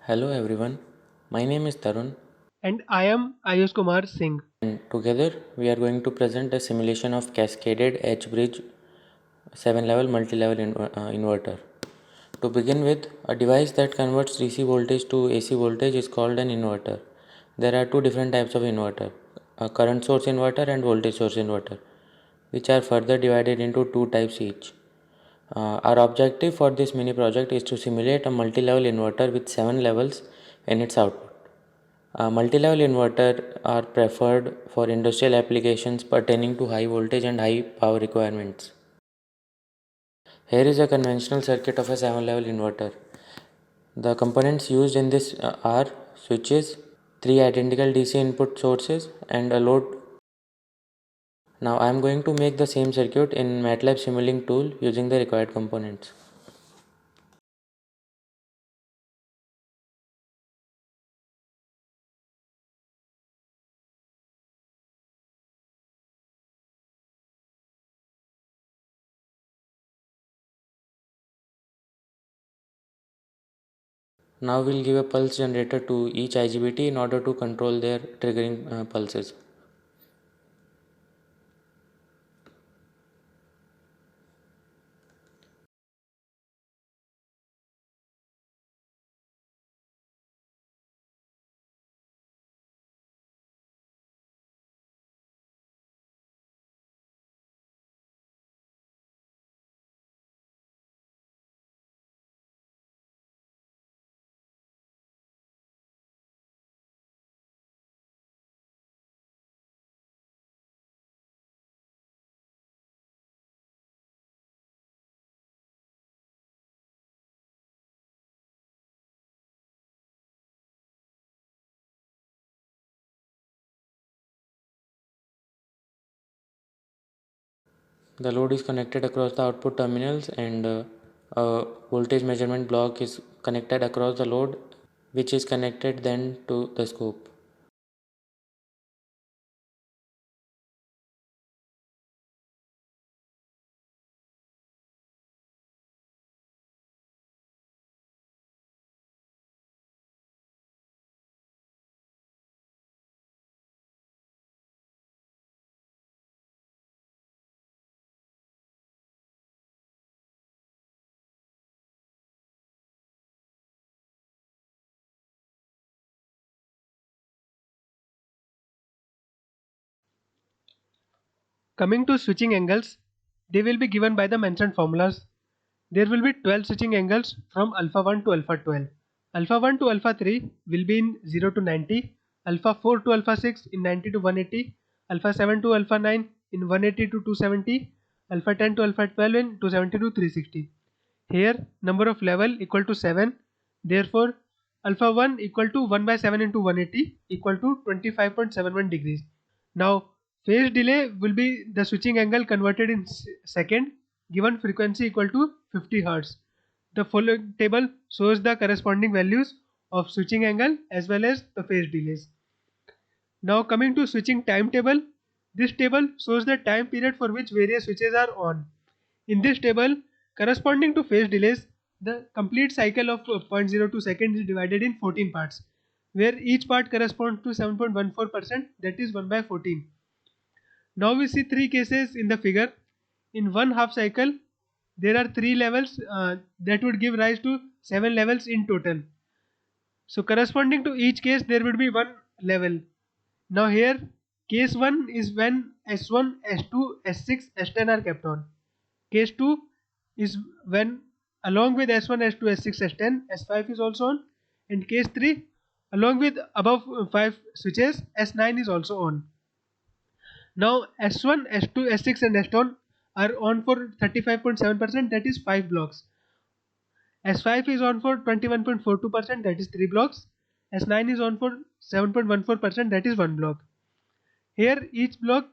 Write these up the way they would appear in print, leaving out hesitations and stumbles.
Hello everyone, my name is Tarun, And I am Ayush Kumar Singh. and together we are going to present a simulation of cascaded H bridge 7 level multi level inverter. To begin with, a device that converts DC voltage to AC voltage is called an inverter. There are two different types of inverter, a current source inverter and voltage source inverter, which are further divided into two types each. Our objective for this mini project is to simulate a multi level inverter with 7 levels in its output. Multi-level inverter are preferred for industrial applications pertaining to high voltage and high power requirements. Here is a conventional circuit of a 7-level inverter. The components used in this are switches, three identical DC input sources and a load. Now I am going to make the same circuit in MATLAB Simulink tool using the required components. Now we'll give a pulse generator to each IGBT in order to control their triggering pulses. The load is connected across the output terminals and a voltage measurement block is connected across the load, which is connected then to the scope. Coming to switching angles, they will be given by the mentioned formulas. There will be 12 switching angles from alpha 1 to alpha 12. Alpha 1 to alpha 3 will be in 0 to 90, alpha 4 to alpha 6 in 90 to 180, alpha 7 to alpha 9 in 180 to 270, alpha 10 to alpha 12 in 270 to 360. Here number of level equal to 7, therefore alpha 1 equal to 1 by 7 into 180 equal to 25.71 degrees. Now phase delay will be the switching angle converted in second given frequency equal to 50 Hz. The following table shows the corresponding values of switching angle as well as the phase delays. Now coming to switching timetable, this table shows the time period for which various switches are on. In this table, corresponding to phase delays, the complete cycle of 0.02 seconds is divided in 14 parts, where each part corresponds to 7.14%, that is 1 by 14. Now we see three cases in the figure. In one half cycle, there are three levels that would give rise to 7 levels in total. So corresponding to each case, there would be one level. Now here, case 1 is when S1, S2, S6, S10 are kept on. Case 2 is when along with S1, S2, S6, S10, S5 is also on. And case 3, along with above 5 switches, S9 is also on. Now S1, S2, S6 and S10 are on for 35.7%, that is 5 blocks. S5 is on for 21.42%, that is 3 blocks. S9 is on for 7.14%, that is 1 block. Here each block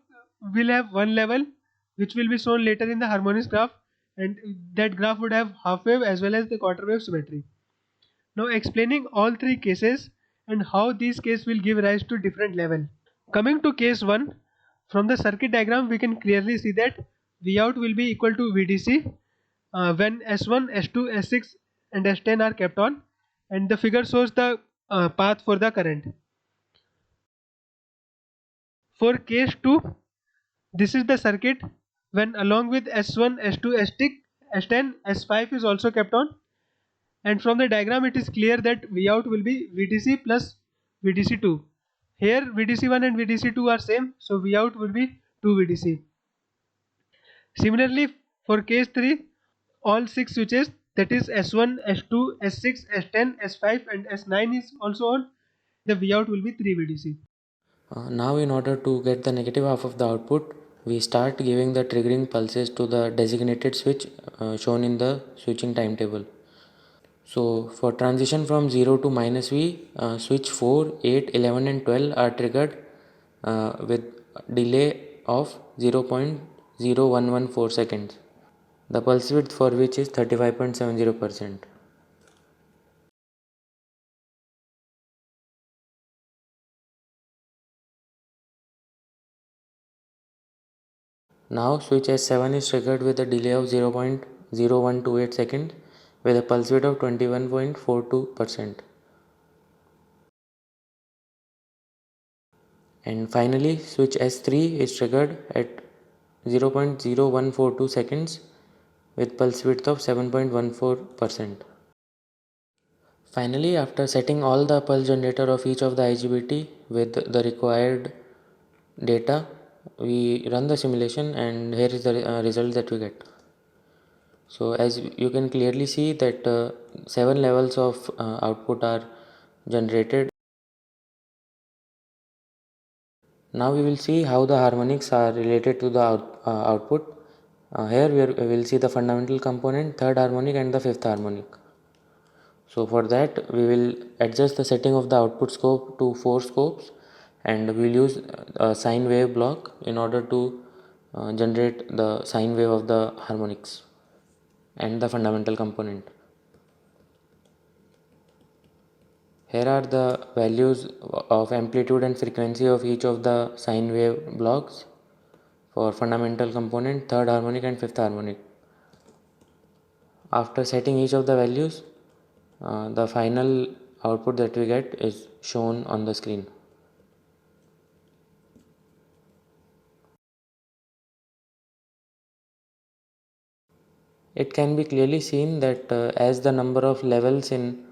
will have one level which will be shown later in the harmonics graph, and that graph would have half wave as well as the quarter wave symmetry. Now explaining all three cases and how these cases will give rise to different level. Coming to case 1, from the circuit diagram we can clearly see that Vout will be equal to VDC when S1, S2, S6 and S10 are kept on, and the figure shows the path for the current. For case 2, this is the circuit when along with S1, S2, S10, S5 is also kept on, and from the diagram it is clear that Vout will be VDC plus VDC2. Here VDC1 and VDC2 are same, so Vout will be 2 VDC. Similarly, for case 3, all 6 switches, that is S1, S2, S6, S10, S5 and S9 is also on, the Vout will be 3 VDC. Now in order to get the negative half of the output, we start giving the triggering pulses to the designated switch shown in the switching timetable. So for transition from 0 to minus V, switch 4, 8, 11 and 12 are triggered with delay of 0.0114 seconds. The pulse width for which is 35.70%. Now switch S7 is triggered with a delay of 0.0128 seconds with a pulse width of 21.42%. And finally switch S3 is triggered at 0.0142 seconds with pulse width of 7.14%. Finally, after setting all the pulse generator of each of the IGBT with the required data, we run the simulation and here is the result that we get. So as you can clearly see that 7 levels of output are generated. Now we will see how the harmonics are related to the output. Here we will see the fundamental component, third harmonic and the fifth harmonic. So for that we will adjust the setting of the output scope to 4 scopes, and we will use a sine wave block in order to generate the sine wave of the harmonics and the fundamental component. Here are the values of amplitude and frequency of each of the sine wave blocks for fundamental component, third harmonic and fifth harmonic. After setting each of the values, the final output that we get is shown on the screen. It can be clearly seen that as the number of levels in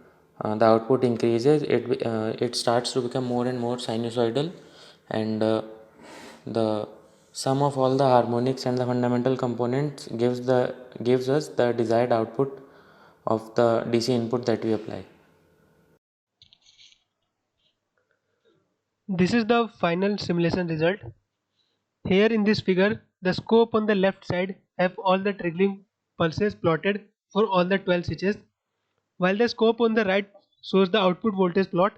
the output increases, it starts to become more and more sinusoidal, and the sum of all the harmonics and the fundamental components gives us the desired output of the DC input that we apply. This is the final simulation result. Here in this figure, the scope on the left side have all the triggering pulses plotted for all the 12 switches, while the scope on the right shows the output voltage plot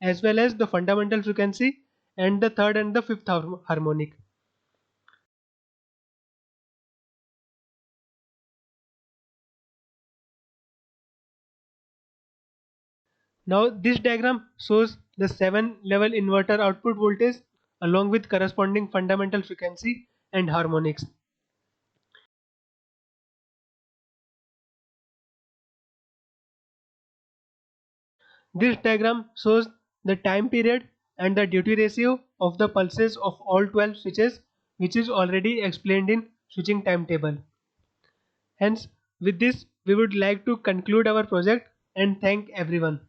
as well as the fundamental frequency and the third and the fifth harmonic. Now this diagram shows the 7 level inverter output voltage along with corresponding fundamental frequency and harmonics. This diagram shows the time period and the duty ratio of the pulses of all 12 switches, which is already explained in switching timetable. Hence, with this we would like to conclude our project and thank everyone.